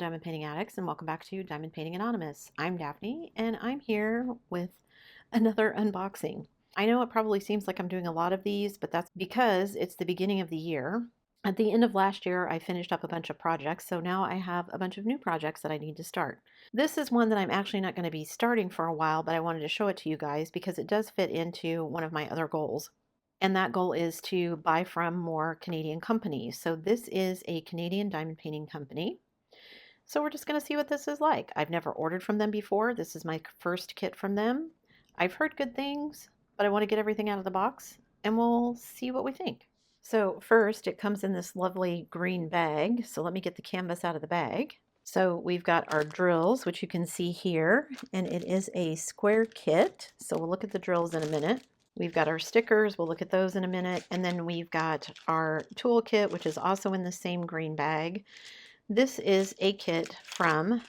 Diamond Painting Addicts, and welcome back to Diamond Painting Anonymous. I'm Daphne, and I'm here with another unboxing. I know it probably seems like I'm doing a lot of these, but that's because it's the beginning of the year. At the end of last year, I finished up a bunch of projects, so now I have a bunch of new projects that I need to start. This is one that I'm actually not going to be starting for a while, but I wanted to show it to you guys because it does fit into one of my other goals. And that goal is to buy from more Canadian companies. So this is a Canadian diamond painting company. So we're just going to see what this is like. I've never ordered from them before. This is my first kit from them. I've heard good things, but I want to get everything out of the box and we'll see what we think. So first it comes in this lovely green bag. So let me get the canvas out of the bag. So we've got our drills, which you can see here, and it is a square kit. So we'll look at the drills in a minute. We've got our stickers, we'll look at those in a minute, and then we've got our toolkit, which is also in the same green bag. This is a kit from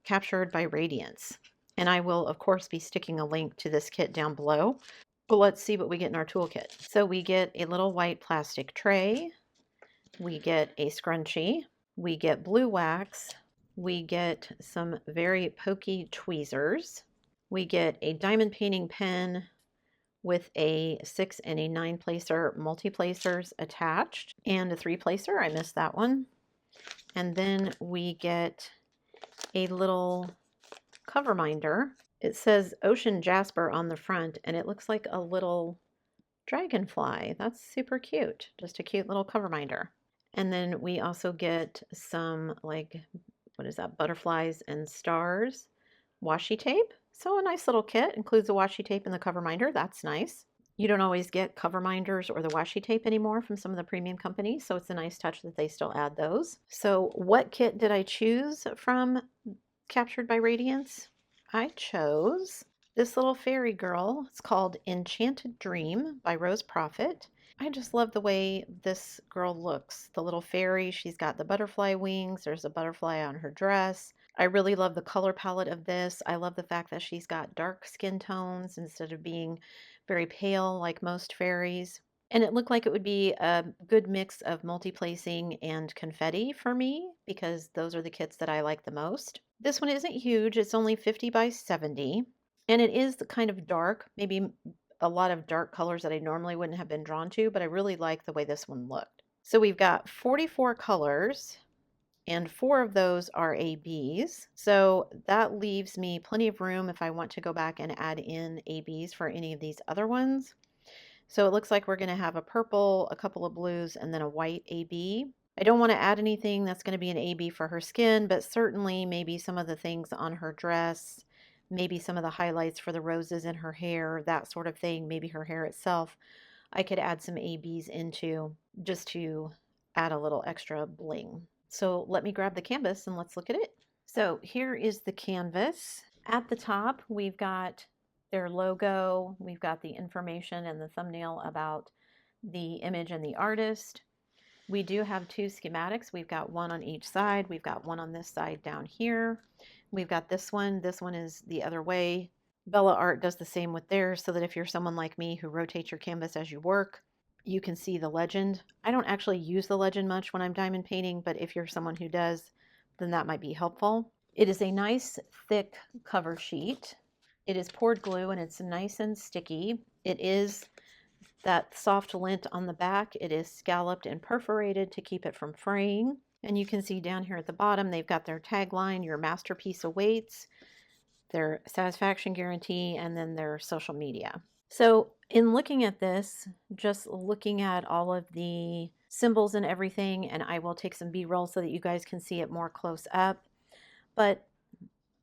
Captured by Radiance, and I will of course be sticking a link to this kit down below. But let's see what we get in our toolkit. So we get a little white plastic tray, we get a scrunchie, we get blue wax, we get some very pokey tweezers, we get a diamond painting pen with a 6 and a 9 placer multi-placers attached, and a 3 placer. I missed that one. And then we get a little cover minder. It says Ocean Jasper on the front, and it looks like a little dragonfly. That's super cute. Just a cute little cover minder. And then we also get some, like, what is that, butterflies and stars washi tape. So a nice little kit, includes the washi tape and the cover minder. That's nice. You don't always get cover minders or the washi tape anymore from some of the premium companies, so it's a nice touch that they still add those. So what kit did I choose from Captured by Radiance? I chose this little fairy girl. It's called Enchanted Dream by Rose Prophet. I just love the way this girl looks. The little fairy, she's got the butterfly wings. There's a butterfly on her dress. I really love the color palette of this. I love the fact that she's got dark skin tones instead of being very pale like most fairies. And it looked like it would be a good mix of multi-placing and confetti for me because those are the kits that I like the most. This one isn't huge. It's only 50 by 70. And it is kind of dark, maybe a lot of dark colors that I normally wouldn't have been drawn to, but I really like the way this one looked. So we've got 44 colors, and 4 of those are ABs. So that leaves me plenty of room if I want to go back and add in ABs for any of these other ones. So it looks like we're going to have a purple, a couple of blues, and then a white AB. I don't want to add anything that's going to be an AB for her skin, but certainly maybe some of the things on her dress, maybe some of the highlights for the roses in her hair, that sort of thing, maybe her hair itself, I could add some ABs into just to add a little extra bling. So let me grab the canvas and let's look at it. So here is the canvas. At the top, we've got their logo, we've got the information and the thumbnail about the image and the artist. We do have 2 schematics. We've got one on each side. We've got one on this side down here. We've got this one. This one is the other way. Bella Art does the same with theirs, so that if you're someone like me who rotates your canvas as you work, you can see the legend. I don't actually use the legend much when I'm diamond painting, but if you're someone who does, then that might be helpful. It is a nice thick cover sheet. It is poured glue and it's nice and sticky. It is that soft lint on the back. It is scalloped and perforated to keep it from fraying. And you can see down here at the bottom, they've got their tagline, "Your masterpiece awaits," their satisfaction guarantee, and then their social media. So in looking at this, just looking at all of the symbols and everything, and I will take some B-roll so that you guys can see it more close up, but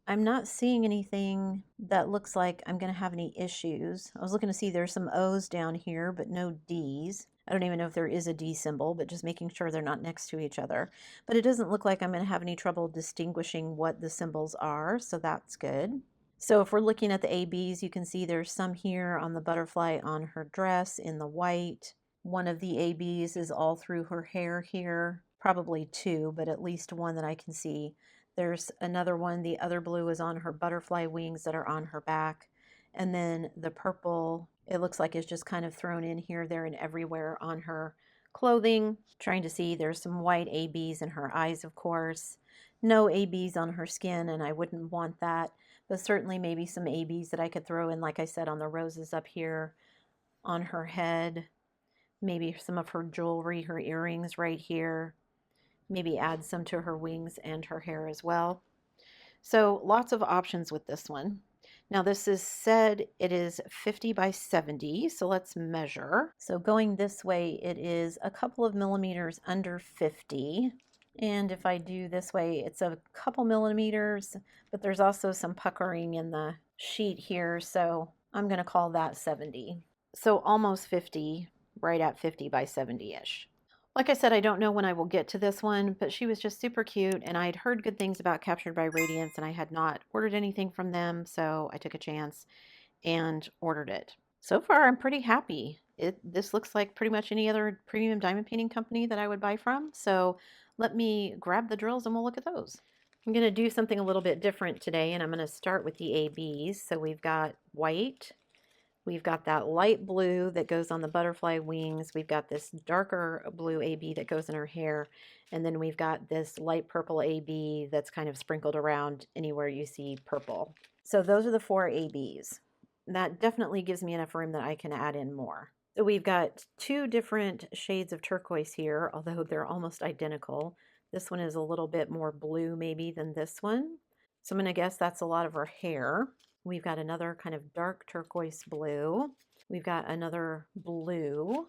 I'm not seeing anything that looks like I'm going to have any issues. I was looking to see there's some O's down here, but no D's. I don't even know if there is a D symbol, but just making sure they're not next to each other. But it doesn't look like I'm going to have any trouble distinguishing what the symbols are, so that's good. So if we're looking at the ABs, you can see there's some here on the butterfly on her dress in the white. One of the ABs is all through her hair here, probably 2, but at least one that I can see. There's another one, the other blue is on her butterfly wings that are on her back. And then the purple, it looks like it's just kind of thrown in here, there, and everywhere on her clothing. Trying to see, there's some white ABs in her eyes, of course. No ABs on her skin, and I wouldn't want that. But certainly maybe some ABs that I could throw in, like I said, on the roses up here, on her head. Maybe some of her jewelry, her earrings right here. Maybe add some to her wings and her hair as well. So lots of options with this one. Now this is said it is 50 by 70, so let's measure. So going this way, it is a couple of millimeters under 50. And if I do this way, it's a couple millimeters, but there's also some puckering in the sheet here, so I'm going to call that 70. So almost 50, right at 50 by 70-ish. Like I said, I don't know when I will get to this one, but she was just super cute, and I'd heard good things about Captured by Radiance, and I had not ordered anything from them, so I took a chance and ordered it. So far, I'm pretty happy. This looks like pretty much any other premium diamond painting company that I would buy from, so let me grab the drills and we'll look at those. I'm going to do something a little bit different today, and I'm going to start with the ABs. So we've got white. We've got that light blue that goes on the butterfly wings. We've got this darker blue AB that goes in her hair. And then we've got this light purple AB that's kind of sprinkled around anywhere you see purple. So those are the 4 ABs. That definitely gives me enough room that I can add in more. So we've got 2 different shades of turquoise here, although they're almost identical. This one is a little bit more blue maybe than this one. So I'm going to guess that's a lot of her hair. We've got another kind of dark turquoise blue. We've got another blue,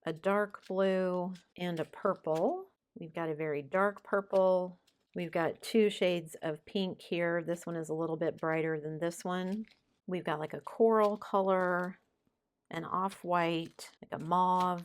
a dark blue, and a purple. We've got a very dark purple. We've got 2 shades of pink here. This one is a little bit brighter than this one. We've got like a coral color, an off-white, like a mauve,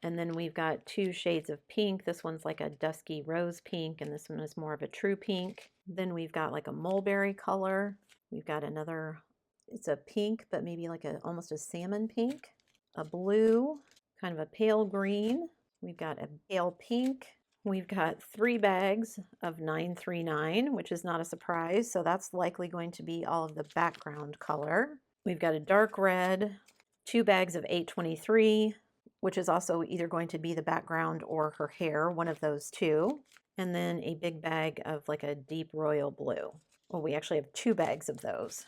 and then we've got 2 shades of pink. This one's like a dusky rose pink, and this one is more of a true pink. Then we've got like a mulberry color. We've got another, it's a pink, but maybe like almost a salmon pink. A blue, kind of a pale green. We've got a pale pink. We've got 3 bags of 939, which is not a surprise. So that's likely going to be all of the background color. We've got a dark red, 2 bags of 823, which is also either going to be the background or her hair, one of those 2. And then a big bag of like a deep royal blue. Well, we actually have 2 bags of those.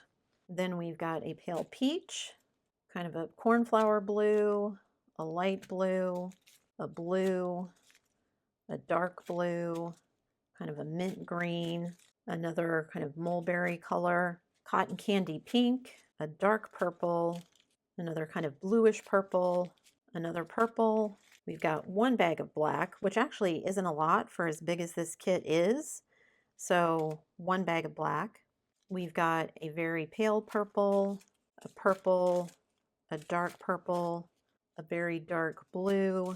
Then we've got a pale peach, kind of a cornflower blue, a light blue, a blue, a dark blue, kind of a mint green, another kind of mulberry color, cotton candy pink, a dark purple, another kind of bluish purple, another purple. We've got 1 bag of black, which actually isn't a lot for as big as this kit is. So 1 bag of black. We've got a very pale purple, a dark purple, a very dark blue,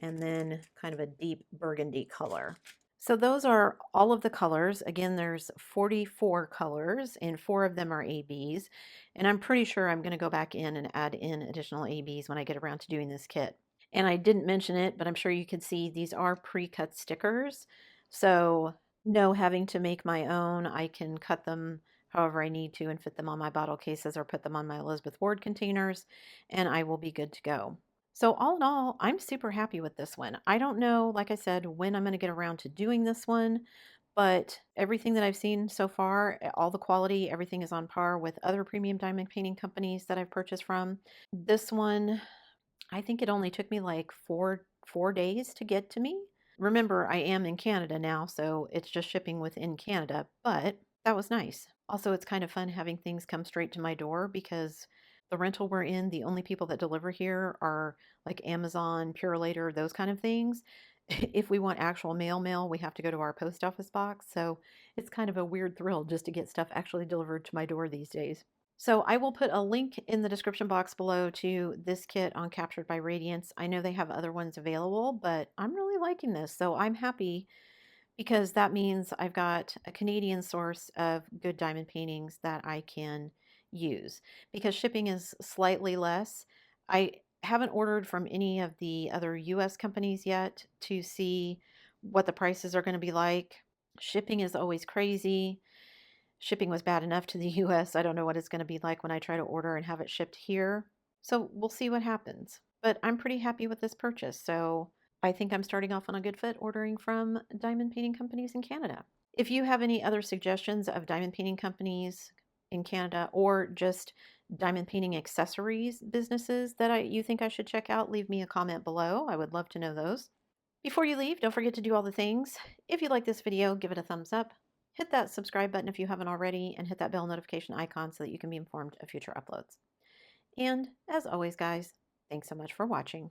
and then kind of a deep burgundy color. So those are all of the colors. Again, there's 44 colors and 4 of them are ABs. And I'm pretty sure I'm going to go back in and add in additional ABs when I get around to doing this kit. And I didn't mention it, but I'm sure you can see these are pre-cut stickers. So no having to make my own. I can cut them however I need to and fit them on my bottle cases or put them on my Elizabeth Ward containers, and I will be good to go. So all in all, I'm super happy with this one. I don't know, like I said, when I'm going to get around to doing this one, but everything that I've seen so far, all the quality, everything is on par with other premium diamond painting companies that I've purchased from. This one, I think it only took me like four days to get to me. Remember, I am in Canada now, so it's just shipping within Canada, but that was nice. Also, it's kind of fun having things come straight to my door because the rental we're in, the only people that deliver here are like Amazon, Purelator, those kind of things. If we want actual mail, we have to go to our post office box. So it's kind of a weird thrill just to get stuff actually delivered to my door these days. So I will put a link in the description box below to this kit on Captured by Radiance. I know they have other ones available, but I'm really liking this. So I'm happy because that means I've got a Canadian source of good diamond paintings that I can use. Because shipping is slightly less, I haven't ordered from any of the other US companies yet to see what the prices are going to be like. Shipping is always crazy. Shipping was bad enough to the US. I don't know what it's going to be like when I try to order and have it shipped here. So we'll see what happens. but I'm pretty happy with this purchase. So I think I'm starting off on a good foot ordering from diamond painting companies in Canada. If you have any other suggestions of diamond painting companies in Canada or just diamond painting accessories businesses that you think I should check out, leave me a comment below. I would love to know those. Before you leave, don't forget to do all the things. If you like this video, give it a thumbs up. Hit that subscribe button if you haven't already, and hit that bell notification icon so that you can be informed of future uploads. And as always, guys, thanks so much for watching.